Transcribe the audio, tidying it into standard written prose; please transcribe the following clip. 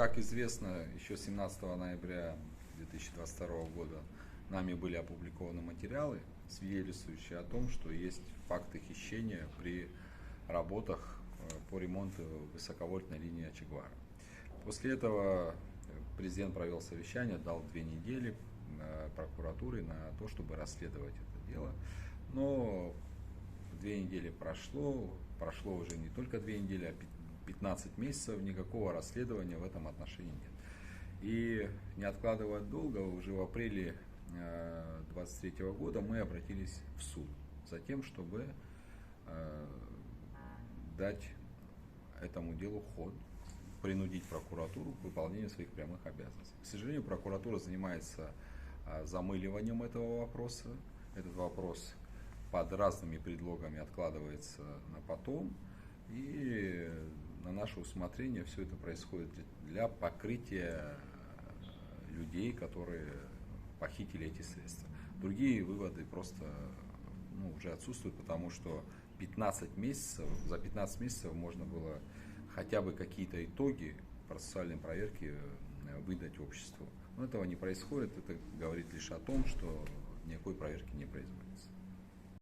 Как известно, еще 17 ноября 2022 года нами были опубликованы материалы, свидетельствующие о том, что есть факты хищения при работах по ремонту высоковольтной линии Ачегвара. После этого президент провел совещание, дал 2 недели прокуратуре на то, чтобы расследовать это дело. Но 2 недели прошло уже не только 2 недели, а 15 месяцев, никакого расследования в этом отношении нет. И не откладывая долго, уже в апреле 2023 года мы обратились в суд за тем, чтобы дать этому делу ход, принудить прокуратуру к выполнению своих прямых обязанностей. К сожалению, прокуратура занимается замыливанием этого вопроса. Этот вопрос под разными предлогами откладывается на потом. И на наше усмотрение все это происходит для покрытия людей, которые похитили эти средства. Другие выводы просто уже отсутствуют, потому что за 15 месяцев можно было хотя бы какие-то итоги процессуальной проверки выдать обществу. Но этого не происходит, это говорит лишь о том, что никакой проверки не производится.